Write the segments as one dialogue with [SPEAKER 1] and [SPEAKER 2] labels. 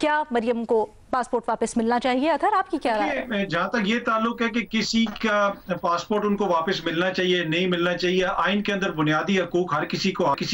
[SPEAKER 1] क्या मरियम को पासपोर्ट वापस मिलना चाहिए? अथर, आपकी क्या राय है?
[SPEAKER 2] जहां तक ये ताल्लुक है कि किसी का पासपोर्ट उनको वापस मिलना चाहिए नहीं मिलना चाहिए, आइन के अंदर बुनियादी हकूक हर किसी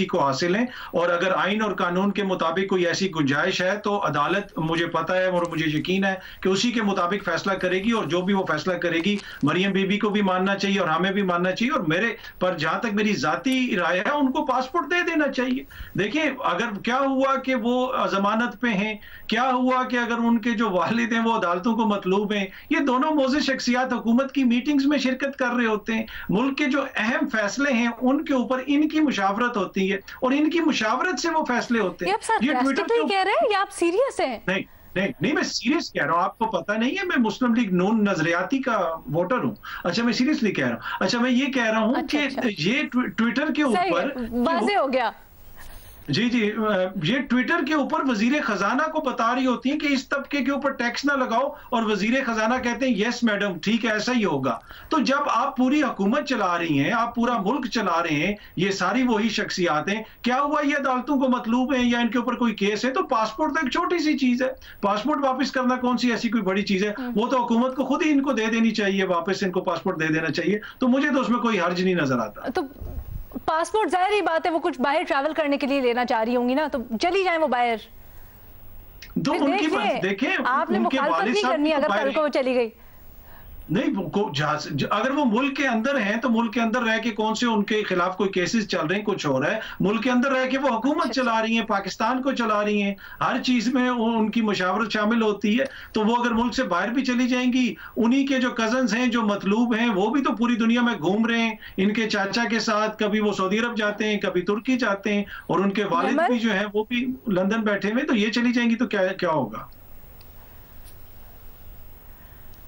[SPEAKER 2] को हासिल हैं, और अगर आइन और कानून के मुताबिक कोई ऐसी गुंजाइश है तो अदालत, मुझे पता है और मुझे यकीन है कि उसी के मुताबिक फैसला करेगी, और जो भी वो फैसला करेगी मरियम बीबी को भी मानना चाहिए और हमें भी मानना चाहिए। और मेरे पर जहां तक मेरी जाती राय है, उनको पासपोर्ट दे देना चाहिए। देखिए, अगर क्या हुआ कि वो जमानत पे हैं, क्या हुआ कि अगर उनके जो वालिद हैं वो अदालतों को मतलूब हैं, ये दोनों मोअज़्ज़िज़ शख्सियात हुकूमत की मीटिंग्स में शिरकत कर रहे होते हैं, मुल्क के जो अहम फैसले हैं उनके ऊपर इनकी मुशावरत होती है और इनकी मुशावरत से वो फैसले होते हैं।
[SPEAKER 1] ये ट्विटर पे कह रहे हैं या आप सीरियस हैं?
[SPEAKER 2] नहीं नहीं, मैं सीरियस कह रहा हूं, आपको पता नहीं है मैं मुस्लिम लीग नून नजरियाती का वोटर हूं। अच्छा, मैं सीरियसली कह रहा हूं। अच्छा, मैं ये कह रहा हूं कि ये ट्विटर के ऊपर
[SPEAKER 1] वाज़ेह हो गया।
[SPEAKER 2] जी, ये ट्विटर के ऊपर वजीर खजाना को बता रही होती हैं कि इस तबके के ऊपर टैक्स ना लगाओ, और वजीर खजाना कहते हैं यस मैडम, ठीक है, ऐसा ही होगा। तो जब आप पूरी हुकूमत चला रही हैं, आप पूरा मुल्क चला रहे हैं, ये सारी वही शख्सियात हैं, क्या हुआ ये अदालतों को मतलूब है या इनके ऊपर कोई केस है? तो पासपोर्ट तो एक छोटी सी चीज है, पासपोर्ट वापस करना कौन सी ऐसी कोई बड़ी चीज है? वो तो हुकूमत को खुद ही इनको दे देनी चाहिए, वापस इनको पासपोर्ट दे देना चाहिए। तो मुझे तो उसमें कोई हर्ज नहीं नजर आता।
[SPEAKER 1] तो पासपोर्ट जाहिर ही बात है वो कुछ बाहर ट्रैवल करने के लिए लेना चाह रही होंगी ना, तो चली जाएं वो बाहर।
[SPEAKER 2] तो उनकी देखें,
[SPEAKER 1] आपने मुखालफत नहीं करनी अगर कल को वो चली गई।
[SPEAKER 2] नहीं, अगर वो मुल्क के अंदर हैं तो मुल्क के अंदर रह के कौन से उनके खिलाफ कोई केसेस चल रहे हैं, कुछ हो रहा है, मुल्क के अंदर रह के वो हुकूमत चला रही हैं, पाकिस्तान को चला रही हैं, हर चीज में उनकी मुशावरत शामिल होती है। तो वो अगर मुल्क से बाहर भी चली जाएंगी, उन्हीं के जो कजन्स हैं जो मतलूब हैं वो भी तो पूरी दुनिया में घूम रहे हैं इनके चाचा के साथ, कभी वो सऊदी अरब जाते हैं, कभी तुर्की जाते हैं, और उनके वालिद भी जो है वो भी लंदन बैठे हुए। तो ये चली जाएंगी तो क्या होगा?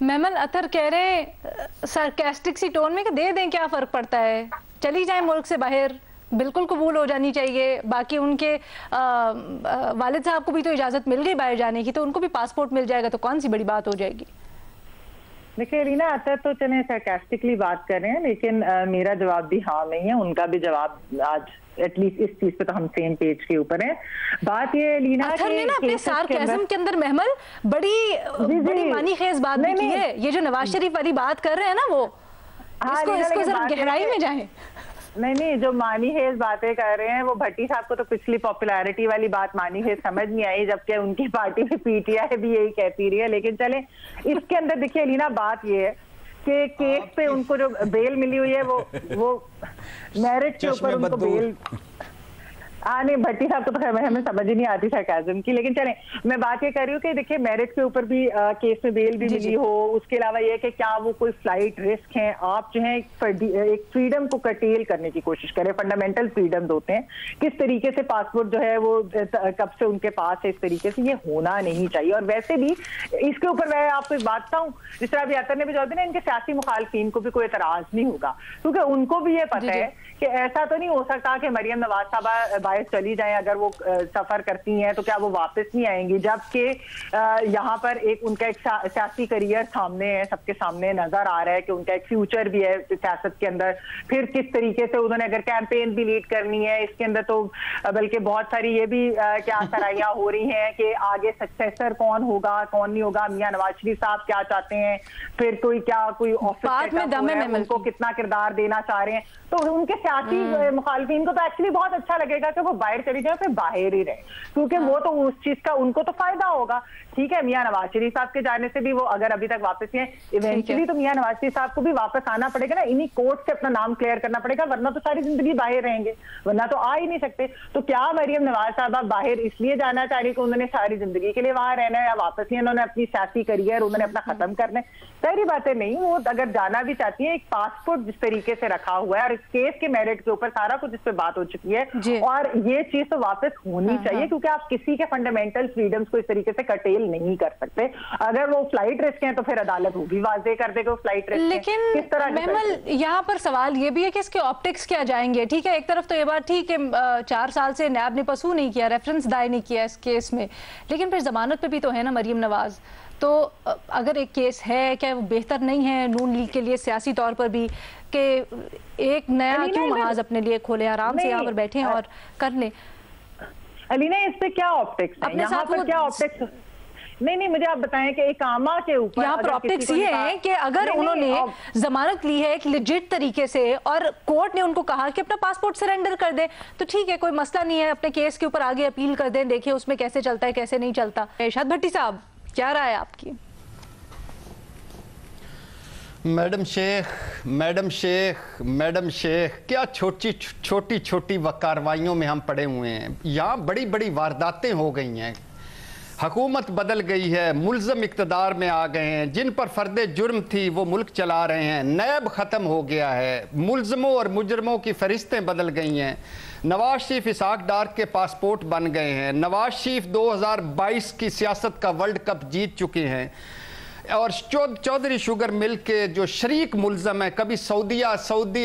[SPEAKER 1] मेमन अतर कह रहे हैं सरकास्टिक सी टोन में कि दे दें, क्या फ़र्क पड़ता है, चली जाएं मुल्क से बाहर, बिल्कुल कबूल हो जानी चाहिए। बाकी उनके वालिद साहब को भी तो इजाज़त मिल गई बाहर जाने की, तो उनको भी पासपोर्ट मिल जाएगा, तो कौन सी बड़ी बात हो जाएगी?
[SPEAKER 3] देखिए रीना, अतर तो चले सरकास्टिकली बात कर रहे हैं, लेकिन मेरा जवाब भी हाँ नहीं है, उनका भी जवाब आज एटलीस्ट इस चीज पे तो हम सेम पेज के ऊपर हैं। बात ये लीना
[SPEAKER 1] ने ना अपने सार्केज्म के अंदर महमल बड़ी मानी खेज बात भी की है। ये जो नवाज शरीफ वाली बात कर रहे हैं ना, वो इसको जरा गहराई में जाएं।
[SPEAKER 3] नहीं, जो मानी हेज बातें कर रहे हैं वो भट्टी साहब को तो पिछली पॉपुलैरिटी वाली बात मानी हेज समझ नहीं आई, जबकि उनकी पार्टी में पीटीआई भी यही कहती रही है। लेकिन चले इसके अंदर देखिए लीना, बात ये है कि केस पे उनको जो बेल मिली हुई है वो मेरिट के ऊपर उनको बेल। नहीं, भट्टी साहब को तो हमें समझ ही नहीं आती सरकाज़म की। लेकिन चलें, मैं बात ये कर रही हूँ कि देखिए मेरिट के ऊपर भी केस में बेल भी मिली हो, उसके अलावा ये कि क्या वो कोई फ्लाइट रिस्क है, आप जो है एक फ्रीडम को कर्टेल करने की कोशिश करें, फंडामेंटल फ्रीडम होते हैं, किस तरीके से पासपोर्ट जो है वो कब से उनके पास है, इस तरीके से ये होना नहीं चाहिए। और वैसे भी इसके ऊपर मैं आपको एक बात बताऊँ, जिस तरह अभी अतर ने भी जवाब दिया, इनके सियासी मुखालफिन को भी कोई एतराज नहीं होगा, क्योंकि उनको भी ये पता है कि ऐसा तो नहीं हो सकता कि मरियम नवाज साहबा बाहर चली जाएं, अगर वो सफर करती हैं तो क्या वो वापस नहीं आएंगी, जबकि यहाँ पर उनका एक सियासी करियर सामने है, सबके सामने नजर आ रहा है कि उनका एक फ्यूचर भी है सियासत के अंदर। फिर किस तरीके से उन्होंने अगर कैंपेन भी लीड करनी है इसके अंदर, तो बल्कि बहुत सारी ये भी क्या सराहियां हो रही हैं कि आगे सक्सेसर कौन होगा कौन नहीं होगा, मियां नवाज शरीफ साहब क्या चाहते हैं, फिर कोई ऑफिस में उनको कितना किरदार देना चाह रहे हैं। तो उनके सियासी मुखालफिन को तो एक्चुअली बहुत अच्छा लगेगा कि वो बाहर चली जाए, फिर बाहर ही रहे, क्योंकि वो तो उस चीज का उनको तो फायदा होगा। ठीक है, मियां नवाज शरीफ साहब के जाने से भी वो अगर अभी तक वापस हैं, इवेंचुअली तो मियां नवाज शरीफ साहब को भी वापस आना पड़ेगा ना, इन्हीं कोर्ट से अपना नाम क्लियर करना पड़ेगा, वरना तो सारी जिंदगी बाहर रहेंगे, वरना तो आ ही नहीं सकते। तो क्या मरियम नवाज साहब बाहर इसलिए जाना चाह रही कि उन्होंने सारी जिंदगी के लिए वहां रहना है, या वापस ही उन्होंने अपनी सियासी करियर उन्होंने अपना खत्म करना है? सारी बातें नहीं, वो अगर जाना भी चाहती है, एक पासपोर्ट जिस तरीके से रखा हुआ है और इस केस के मेरिट के ऊपर सारा कुछ इस पे बात हो चुकी है, और ये चीज तो वापस होनी चाहिए, क्योंकि आप किसी के फंडामेंटल फ्रीडम्स को इस तरीके से कर्टेल नहीं कर सकते। अगर वो फ्लाइट रिस्क है तो फिर अदालत वो भी वाजे कर देगा फ्लाइट रिस्क।
[SPEAKER 1] लेकिन किस तरह महमल, यहाँ पर सवाल ये भी है कि इसके ऑप्टिक्स क्या जाएंगे। ठीक है, एक तरफ तो ये बात ठीक है 4 साल से नैब ने पसू नहीं किया, रेफरेंस दायर नहीं किया इस केस में, लेकिन फिर जमानत पे भी तो है ना मरियम नवाज। तो अगर एक केस है, क्या वो बेहतर नहीं है नून लीग के लिए सियासी तौर पर भी कि एक नया क्यों महाज अपने लिए खोले, आराम से यहाँ पर बैठे और कर लें?
[SPEAKER 3] अलीना, इस पे क्या ऑप्टिक्स है, यहाँ पर क्या ऑप्टिक्स? नहीं, मुझे आप बताएं कि इकामा के ऊपर
[SPEAKER 1] यहाँ पर ऑप्टिक्स ये है कि अगर उन्होंने जमानत ली है एक लिजिट तरीके से और कोर्ट ने उनको कहा कि अपना पासपोर्ट सरेंडर कर दें, तो ठीक है, कोई मसला नहीं है, अपने केस के ऊपर आगे अपील कर दें, देखिए उसमें कैसे चलता है कैसे नहीं चलता। इरशाद भट्टी साहब, क्या राय है आपकी?
[SPEAKER 4] मैडम शेख, क्या छोटी छोटी कार्रवाइयों में हम पड़े हुए हैं। यहाँ बड़ी बड़ी वारदातें हो गई हैं, हुकूमत बदल गई है, मुल्ज़म इक़्तिदार में आ गए हैं, जिन पर फ़र्द जुर्म थी वो मुल्क चला रहे हैं, नैब ख़त्म हो गया है, मुल्ज़मों और मुजरमों की फ़रिश्तें बदल गई हैं, नवाज शरीफ इसाक डार के पासपोर्ट बन गए हैं, नवाज शरीफ 2022 की सियासत का वर्ल्ड कप जीत चुके हैं, और चौधरी शुगर मिल के जो शरीक मुल्ज़म हैं, कभी सऊदी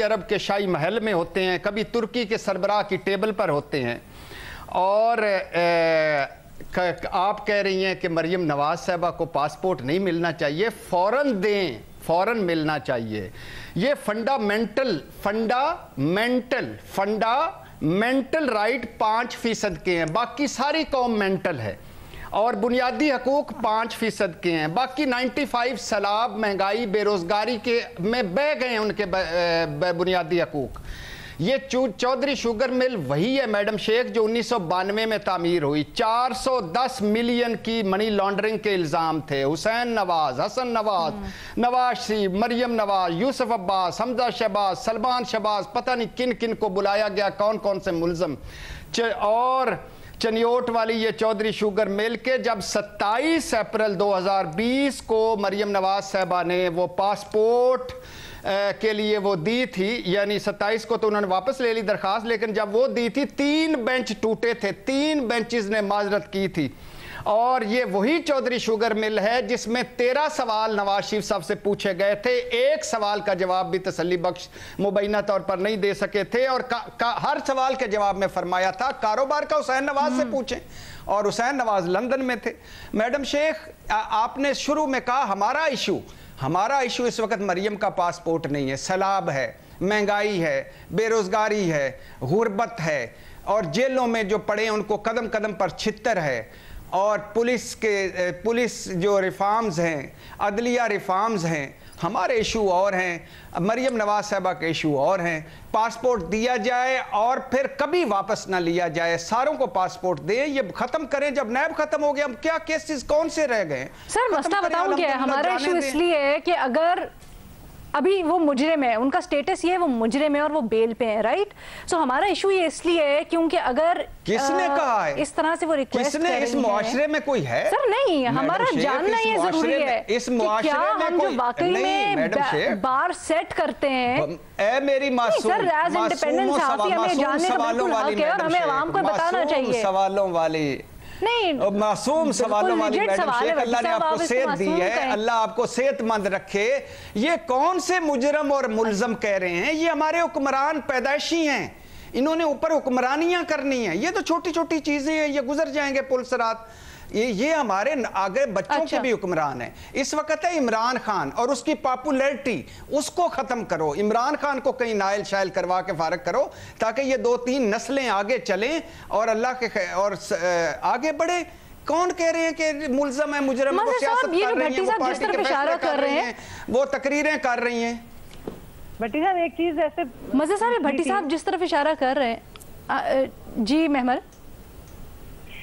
[SPEAKER 4] अरब के शाही महल में होते हैं, कभी तुर्की के सरबराह की टेबल पर होते हैं। और आप कह रही हैं कि मरियम नवाज साहबा को पासपोर्ट नहीं मिलना चाहिए, फ़ौरन दें, फ़ौरन मिलना चाहिए। ये फंडामेंटल राइट 5% के हैं, बाकी सारी कौम मेंटल है, और बुनियादी हकूक़ 5% के हैं, बाकी 95 सैलाब, महंगाई, बेरोज़गारी के में बह गए हैं उनके बुनियादी हकूक़। ये चौधरी शुगर मिल वही है मैडम शेख जो 1992 में तामीर हुई। 410 मिलियन की मनी लॉन्ड्रिंग के इल्ज़ाम थे। हुसैन नवाज, हसन नवाज, नवाज शरीफ, मरियम नवाज, यूसुफ अब्बास, हमजा शहबाज, सलमान शहबाज, पता नहीं किन किन को बुलाया गया, कौन कौन से मुल्ज़म। और चनियोट वाली ये चौधरी शुगर मिल के जब 27 अप्रैल 2020 को मरियम नवाज साहबा ने वो पासपोर्ट के लिए वो दी थी, यानी 27 को तो उन्होंने वापस ले ली दरखास्त, लेकिन जब वो दी थी 3 बेंच टूटे थे, 3 बेंचेस ने माजरत की थी। और ये वही चौधरी शुगर मिल है जिसमें 13 सवाल नवाज शरीफ साहब से पूछे गए थे, एक सवाल का जवाब भी तसल्ली बख्श मुबैना तौर पर नहीं दे सके थे, और हर सवाल के जवाब में फरमाया था कारोबार का हुसैन नवाज से पूछें, और हुसैन नवाज लंदन में थे। मैडम शेख, आपने शुरू में कहा हमारा इशू इस वक्त मरियम का पासपोर्ट नहीं है, सैलाब है, महंगाई है, बेरोजगारी है, गुर्बत है, और जेलों में जो पड़े उनको कदम कदम पर छितर है, और पुलिस जो रिफॉर्म्स हैं, अदलिया रिफॉर्म्स हैं। हमारे इशू और हैं, मरियम नवाज साहबा के इशू और हैं। पासपोर्ट दिया जाए और फिर कभी वापस ना लिया जाए, सारों को पासपोर्ट दें, ये खत्म करें। जब नैब खत्म हो गया, हम क्या केसेस कौन से रह गए?
[SPEAKER 1] सर मसला बताऊं क्या है, हमारा इशू इसलिए है कि अगर अभी वो मुजरिम है, उनका स्टेटस ये है वो मुजरिम है और वो बेल पे है, राइट। सो हमारा इशू ये इसलिए है क्योंकि अगर
[SPEAKER 4] किसने कहा है
[SPEAKER 1] इस तरह से वो रिक्वेस्ट
[SPEAKER 4] किसने, इस मुआशरे में कोई है?
[SPEAKER 1] सर नहीं, हमारा जानना ये जरूरी है
[SPEAKER 4] इस मुआशरे में
[SPEAKER 1] हम जो वाकई में बार सेट करते हैं।
[SPEAKER 4] ए मेरी मासूम,
[SPEAKER 1] सर एज इंडिपेंडेंट साफी हमें जानने का बिल्कुल हक है और हमें आवाम को बताना चाहिए।
[SPEAKER 4] सवालों वाली नहीं, मासूम सवालों वाली मैडम शेख, अल्लाह ने आपको सेहत दी है, अल्लाह आपको सेहतमंद रखे। ये कौन से मुजरम और मुल्जम कह रहे हैं? ये हमारे हुक्मरान पैदाइशी हैं, इन्होंने ऊपर हुक्मरानियां करनी है। ये तो छोटी छोटी चीजें हैं, ये गुजर जाएंगे पुलसरात। ये हमारे आगे बच्चों के भी हुक्मरान है। इस वक्त है इमरान खान और उसकी पॉपुलैरिटी, उसको खत्म करो। इमरान खान को कहीं नायल शायल करवा के फारग करो ताकि ये 2-3 नस्लें आगे चलें और अल्लाह के और आगे बढ़े। कौन कह रहे हैं कि मुल्जम है, मुजरम है, सियासत कर रही हैं, वो पार्टी के फैसले कर रही हैं, वो तकरीरें कर रही हैं।
[SPEAKER 3] भट्टी साहब एक चीज ऐसे
[SPEAKER 1] मजे साहब, भट्टी साहब जिस तरफ इशारा कर रहे हैं, जी महमल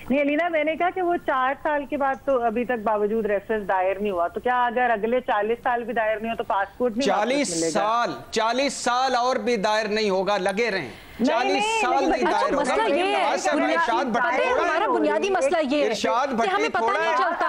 [SPEAKER 3] नहीं अलीना, मैंने कहा कि वो 4 साल के बाद तो अभी तक बावजूद रेफरेंस दायर नहीं हुआ, तो क्या अगर अगले 40 साल भी दायर नहीं हो तो पासपोर्ट नहीं
[SPEAKER 4] 40 साल और भी दायर नहीं होगा, लगे रहें। 40 साल नहीं दायर होगा।
[SPEAKER 1] हमारा बुनियादी मसला ये है कि हमें पता नहीं चलता,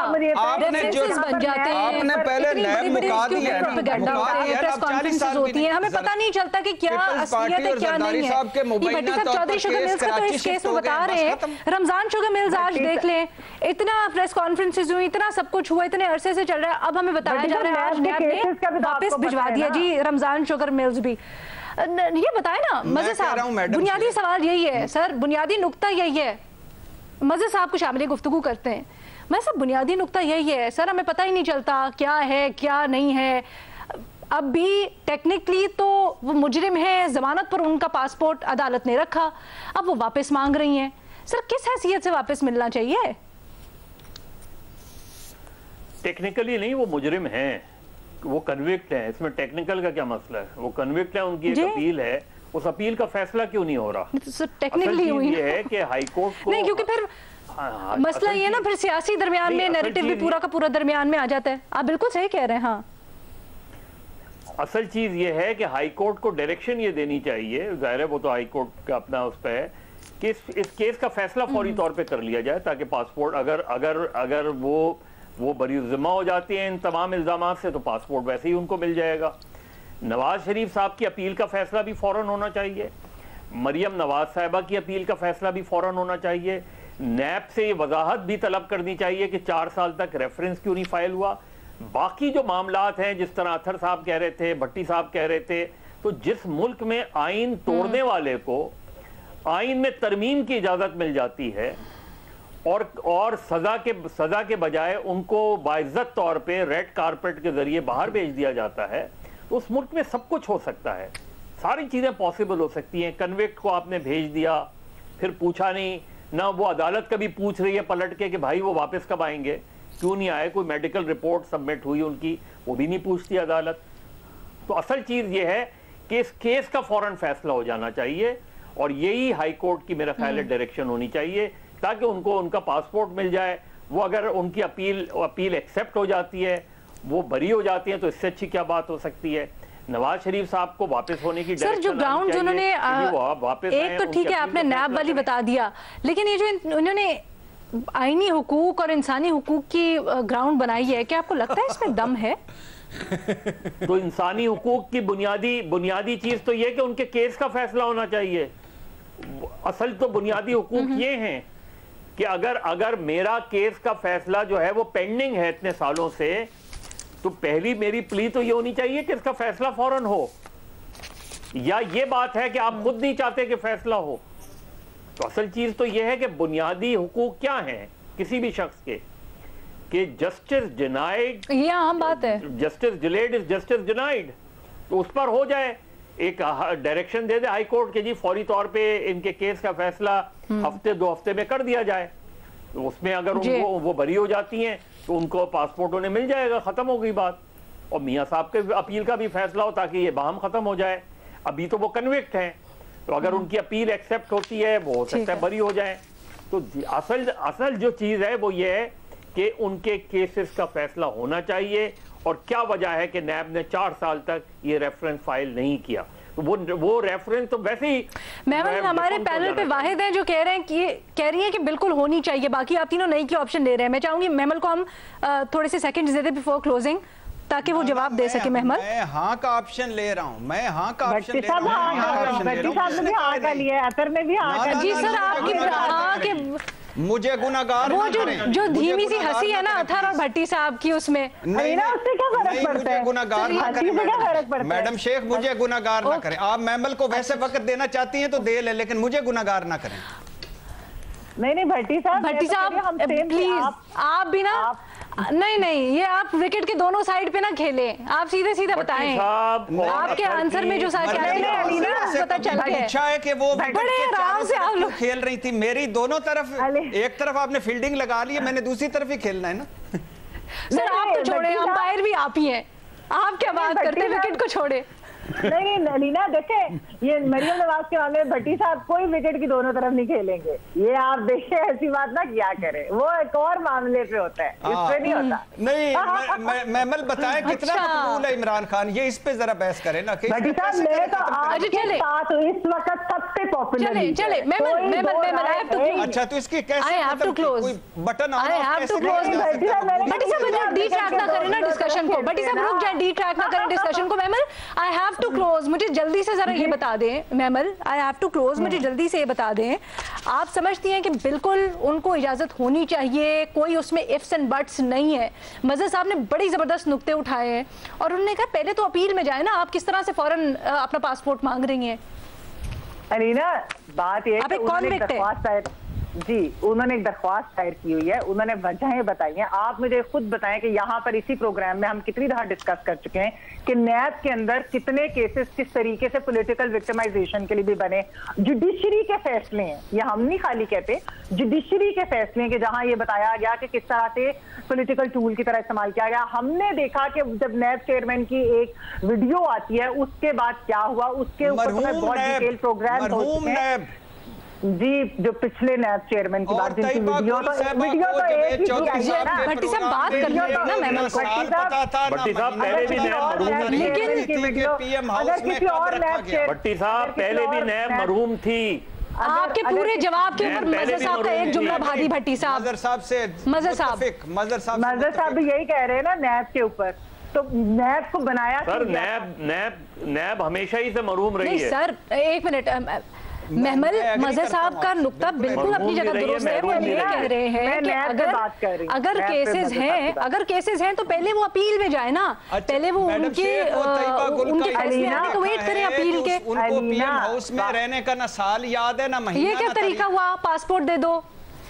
[SPEAKER 4] आपने पहले नैब मुका दी है,
[SPEAKER 1] प्रेस कॉन्फ्रेंसेस होती हैं, हमें पता नहीं चलता कि क्या असलियत है क्या नहीं है। भट्टी साहब चौधरी शुगर मिल्स का तो इस केस में बता रहे हैं, रमजान शुगर मिल्स आज देख लें, इतना प्रेस कॉन्फ्रेंसेस हुई, इतना सब कुछ हुआ, इतने अरसे से चल रहा है, अब हमें बताया जा रहा है आज नैब ने वापस भिजवा दिया जी रमजान शुगर मिल्स भी। ये बताए ना मजे साहब, बुनियादी सवाल यही है सर, बुनियादी नुक्ता यही है। मजे साहब को शामिल गुफ्तगू करते हैं, मैं सब बुनियादी नुक्ता यही है सर, हमें पता ही नहीं चलता क्या है क्या नहीं है। अब भी टेक्निकली तो वो मुजरिम है, जमानत पर उनका पासपोर्ट अदालत ने रखा, अब वो वापस मांग रही हैं। सर किस हैसियत से वापस मिलना चाहिए?
[SPEAKER 5] टेक्निकली नहीं, वो मुजरिम हैं, वो कन्विक्ट हैं, इसमें टेक्निकल का क्या मसला है? वो कन्विक्ट है, उनकी एक अपील है, उस अपील का फैसला क्यों नहीं हो रहा?
[SPEAKER 1] टेक्निकली
[SPEAKER 5] ये है कि हाई कोर्ट को
[SPEAKER 1] नहीं, क्योंकि फिर मसला ये ना फिर सियासी दरमियान में नैरेटिव भी पूरा का पूरा दरमियान में आ जाता है। आप बिल्कुल सही कह रहे हैं। हाँ,
[SPEAKER 5] असल चीज ये है कि हाई कोर्ट को डायरेक्शन ये देनी चाहिए, जाहिर है वो तो हाई कोर्ट का अपना उस पर है कि इस केस का फैसला फौरी तौर पे कर लिया जाए, ताकि पासपोर्ट अगर वो बरी ज़िम्मा हो जाती हैं इन तमाम इल्ज़ामात से, तो पासपोर्ट वैसे ही उनको मिल जाएगा। नवाज शरीफ साहब की अपील का फैसला भी फौरन होना चाहिए, मरियम नवाज साहिबा की अपील का फैसला भी फौरन होना चाहिए। नैब से ये वजाहत भी तलब करनी चाहिए कि 4 साल तक रेफरेंस क्यों नहीं फाइल हुआ। बाकी जो मामलात हैं, जिस तरह अथर साहब कह रहे थे, भट्टी साहब कह रहे थे, तो जिस मुल्क में आइन तोड़ने वाले को आइन में तरमीम की इजाजत मिल जाती है और सजा के बजाय उनको बाइज्जत तौर पे रेड कारपेट के जरिए बाहर भेज दिया जाता है, तो उस मुल्क में सब कुछ हो सकता है, सारी चीजें पॉसिबल हो सकती हैं। कन्विक्ट को आपने भेज दिया, फिर पूछा नहीं ना, वो अदालत कभी पूछ रही है पलट के कि भाई वो वापस कब आएंगे, क्यों नहीं आए, कोई मेडिकल रिपोर्ट सबमिट हुई उनकी, वो भी नहीं पूछती अदालत। तो असल चीज ये है कि इस केस का फौरन फैसला हो जाना चाहिए, और यही हाई कोर्ट की मेरा ख्याल है डायरेक्शन होनी चाहिए, ताकि उनको उनका पासपोर्ट मिल जाए। वो अगर उनकी अपील एक्सेप्ट हो जाती है, वो बरी हो जाती है, तो इससे अच्छी क्या बात हो सकती है। नवाज शरीफ साहब को वापस होने की
[SPEAKER 1] सर जो ग्राउंड उन्होंने एक तो ठीक है आपने नैब वाली बता दिया, लेकिन ये जो उन्होंने आईनी हुकूक और इंसानी हुकूक की ग्राउंड बनाई है, क्या आपको लगता है इसमें दम है?
[SPEAKER 5] तो इंसानी हुकूक की बुनियादी चीज तो ये कि उनके केस का फैसला होना चाहिए। असल तो बुनियादी हुकूक ये हैं कि अगर मेरा केस का फैसला जो है वो पेंडिंग है इतने सालों से, तो पहली मेरी प्ली तो ये होनी चाहिए कि इसका फैसला फौरन हो, या ये बात है कि आप खुद नहीं चाहते कि फैसला हो। तो असल चीज तो ये है कि बुनियादी हुकूक क्या हैं किसी भी शख्स के, कि जस्टिस डिनाइड,
[SPEAKER 1] ये आम बात है,
[SPEAKER 5] justice delayed is justice denied, तो उस पर हो जाए, एक डायरेक्शन दे दे हाई कोर्ट के जी फौरी तौर पे इनके केस का फैसला हफ्ते 2 हफ्ते में कर दिया जाए। तो उसमें अगर वो बरी हो जाती हैं तो उनको पासपोर्ट उन्हें मिल जाएगा, खत्म हो गई बात। और मियाँ साहब के अपील का भी फैसला हो ताकि ये बहम खत्म हो जाए। अभी तो वो कन्विक्ट हैं, तो अगर उनकी अपील एक्सेप्ट होती है, वो हो सकता है बरी हो जाए। तो असल जो चीज है वो ये है कि उनके केसेस का फैसला होना चाहिए, और क्या वजह है कि नैब ने 4 साल तक ये रेफरेंस फाइल नहीं किया। तो वो रेफरेंस तो वैसे ही
[SPEAKER 1] महमल हमारे पैनल पे वाहिद हैं जो कह रही हैं कि बिल्कुल होनी चाहिए, बाकी आप तीनों नहीं की ऑप्शन दे रहे हैं। मैं चाहूंगी महमल को हम थोड़े से सेकंड्स दे दें बिफोर क्लोजिंग, ताकि वो जवाब दे सके। महमल,
[SPEAKER 6] मैं हाँ का ऑप्शन ले रहा हूँ, मैं हाँ का ऑप्शन ले रहा हूँ।
[SPEAKER 1] जी सर, आपकी
[SPEAKER 6] मुझे गुनाहगार
[SPEAKER 1] वो जो धीमी सी हंसी है ना अथर और भट्टी साहब की, उसमें
[SPEAKER 6] नहीं, उससे क्या फर्क पड़ता है? गुनाहगार ना करें मैडम शेख, मुझे गुनाहगार ना करें। आप महमल को वैसे वक्त देना चाहती हैं तो दे ले, लेकिन मुझे गुनाहगार ना करें।
[SPEAKER 3] नहीं भट्टी साहब
[SPEAKER 1] प्लीज आप भी ना, नहीं ये आप विकेट के दोनों साइड पे ना खेलें, आप सीधे सीधे बताएं आपके आंसर में जो पता चल गया।
[SPEAKER 6] अच्छा है कि वो
[SPEAKER 1] बड़े आराम से आप लोग
[SPEAKER 6] खेल रही थी, मेरी दोनों तरफ, एक तरफ आपने फील्डिंग लगा ली है, मैंने दूसरी तरफ ही खेलना है ना।
[SPEAKER 1] सर आप तो छोड़े, अंपायर भी आप ही हैं, आप क्या बात करते, विकेट को छोड़े।
[SPEAKER 3] नहीं लीना देखे, ये मरियम नवाज के मामले में भट्टी साहब कोई विकेट की दोनों तरफ नहीं खेलेंगे, ये आप देखें, ऐसी बात ना किया करें, वो एक और मामले पे होता है, इस पे नहीं होता।
[SPEAKER 6] नहीं महमल बताएं कितना मकबूल है इमरान खान, ये इस पे जरा बहस करें ना।
[SPEAKER 3] भट्टी साहब मैं तो आपके साथ इस वक्त सबसे पॉपुलर
[SPEAKER 1] चले
[SPEAKER 6] अच्छा, तो इसकी कैसे कोई बटन
[SPEAKER 1] भट्टी साहब डी ट्रैक ना करें ना डिस्कशन को, भट्टी साहब रुक जाए, डी ट्रैक ना करें डिस्कशन को। महमल आई हैव टू क्लोज, मुझे जल्दी से जरा ये बता दें महमल, आई हैव टू क्लोज, मुझे जल्दी से ये बता दें, आप समझती हैं कि बिल्कुल उनको इजाजत होनी चाहिए, कोई उसमें इफ्स एंड बट्स नहीं है? मज़हर साहब ने बड़ी जबरदस्त नुक्ते उठाए हैं और उन्होंने कहा पहले तो अपील में जाए ना, आप किस तरह से फौरन अपना पासपोर्ट मांग रही हैं?
[SPEAKER 3] अलीना बात ये
[SPEAKER 1] आप एक कॉन्विक्ट है,
[SPEAKER 3] जी, उन्होंने एक दरख्वास्त दायर की हुई है, उन्होंने वजहें बताई हैं। आप मुझे खुद बताएं कि यहाँ पर इसी प्रोग्राम में हम कितनी दफा डिस्कस कर चुके हैं कि नैब के अंदर कितने केसेस किस तरीके से पॉलिटिकल विक्टिमाइजेशन के लिए भी बने। जुडिशरी के फैसले हैं, ये हम नहीं खाली कहते, जुडिशरी के फैसले हैं कि जहां ये बताया गया कि किस तरह से पॉलिटिकल टूल की तरह इस्तेमाल किया गया। हमने देखा कि जब नैब चेयरमैन की एक वीडियो आती है उसके बाद क्या हुआ, उसके ऊपर बहुत डिटेल प्रोग्राम हो चुके हैं जी। जो पिछले नैब चेयरमैन की बात, जिनकी वीडियो तो एक ही आई है ना।
[SPEAKER 1] भट्टी साहब बात कर रहे हैं ना मेमल को।
[SPEAKER 5] भट्टी साहब पहले भी नैब मरहूम थी,
[SPEAKER 3] अगर किसी और नैब चेयरमैन,
[SPEAKER 5] भट्टी साहब पहले भी नैब मरहूम थी।
[SPEAKER 1] आपके पूरे जवाब के ऊपर मजहर साहब का एक जुमला भारी भट्टी साहब,
[SPEAKER 6] मजहर साहब से
[SPEAKER 3] मजहर साहब भी यही कह रहे हैं ना नैब के ऊपर। तो नैब को बनाया
[SPEAKER 5] सर, नैब हमेशा ही से मरूम रही है।
[SPEAKER 1] सर एक मिनट, महमल मजहर साहब का नुक्ता बिल्कुल अपनी जगह दुरुस्त है। वो ये कह रहे हैं कि अगर केसेस हैं तो पहले वो अपील में जाए ना, पहले वो उनके फैसले आने को वेट करें अपील के।
[SPEAKER 6] उनको पीएम हाउस में रहने का ना साल याद है ना महीना।
[SPEAKER 1] ये क्या तरीका हुआ, पासपोर्ट दे दो।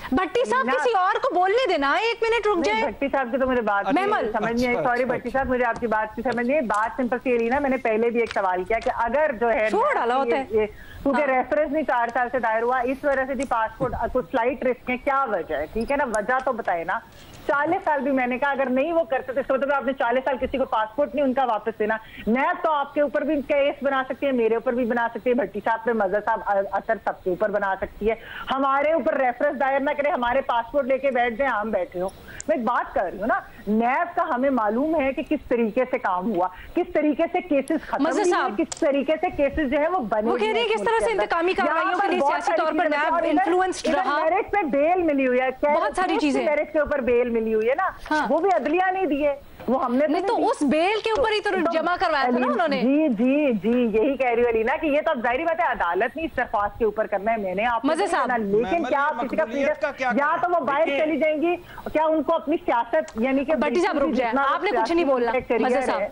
[SPEAKER 1] भट्टी साहब किसी और को बोलने देना, एक मिनट रुक जाए।
[SPEAKER 3] भट्टी साहब की तो मुझे बात समझ नहीं आई, सॉरी भट्टी साहब, मुझे आपकी बात की समझ नहीं आई। बात सिंपल सी रही ना, मैंने पहले भी एक सवाल किया कि अगर जो है
[SPEAKER 1] छोड़ डाला होता है
[SPEAKER 3] क्योंकि रेफरेंस नहीं 4 साल से दायर हुआ, इस वजह से भी पासपोर्ट कुछ स्लाइट रिस्क है, क्या वजह है? ठीक है ना, वजह तो बताए ना। 40 साल भी मैंने कहा अगर नहीं वो करते तो इसका मतलब आपने 40 साल किसी को पासपोर्ट नहीं उनका वापस देना। नैब तो आपके ऊपर भी केस बना सकती है, मेरे ऊपर भी बना सकती है, भट्टी साहब पे, मजहर साहब, असर सबके ऊपर बना सकती है। हमारे ऊपर रेफरेंस दायर ना करे, हमारे पासपोर्ट लेके बैठ जाए, हम बैठे हो। मैं एक बात कर रही हूँ ना, नैब का हमें मालूम है कि किस तरीके से काम हुआ, किस तरीके से केसेस खत्म हुए, किस तरीके से केसेस जो है वो बने।
[SPEAKER 1] वो कह रहे हैं किस तरह से इंतकामी कार्रवाइयों के लिए सियासी तौर पर नैब इन्फ्लुएंस्ड रहा।
[SPEAKER 3] मेरिट पे बेल मिली हुई है,
[SPEAKER 1] बहुत सारी चीजें
[SPEAKER 3] मेरिट के ऊपर बेल मिली हुई है ना, वो भी अदलिया नहीं दिए, वो हमने
[SPEAKER 1] नहीं तो उस बेल के ऊपर ही तो जमा करवाया था ना उन्होंने।
[SPEAKER 3] जी जी जी, यही कह रही हूँ अलीना कि ये तो अब जाहिर बात है अदालत ने इस दरख्वास्त के ऊपर करना है, मैंने आप लेकिन क्या आप किसी का या तो वो बाहर चली जाएंगी, क्या उनको अपनी सियासत यानी कि।
[SPEAKER 1] भट्टी साहब रुक जाए, आपने कुछ नहीं बोलना मजहर साहब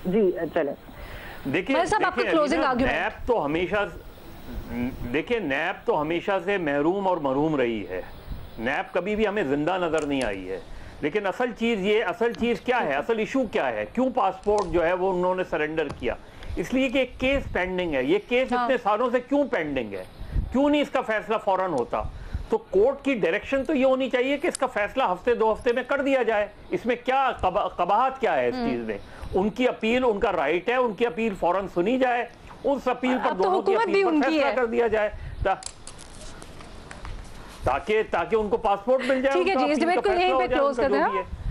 [SPEAKER 3] जी। चले
[SPEAKER 5] देखिए, नैब तो हमेशा, देखिए नैब तो हमेशा से महरूम और मरहूम रही है। नैब कभी भी हमें जिंदा नजर नहीं आई है। लेकिन असल चीज क्या है, असल इशू क्या है, क्यों पासपोर्ट जो है वो उन्होंने सरेंडर किया? इसलिए कि एक केस पेंडिंग है। ये केस इतने सालों से क्यों पेंडिंग है? क्यों नहीं इसका फैसला फौरन होता? तो कोर्ट की डायरेक्शन तो ये होनी चाहिए कि इसका फैसला हफ्ते 2 हफ्ते में कर दिया जाए। इसमें क्या कबाहत क्या है इस चीज में? उनकी अपील उनका राइट है, उनकी अपील फौरन सुनी जाए, उस अपील पर दोनों की अपील पर फैसला कर दिया जाए ताकि उनको पासपोर्ट मिल जाए।
[SPEAKER 1] ठीक है जी, इस डिबेट को यहीं पे क्लोज कर दें।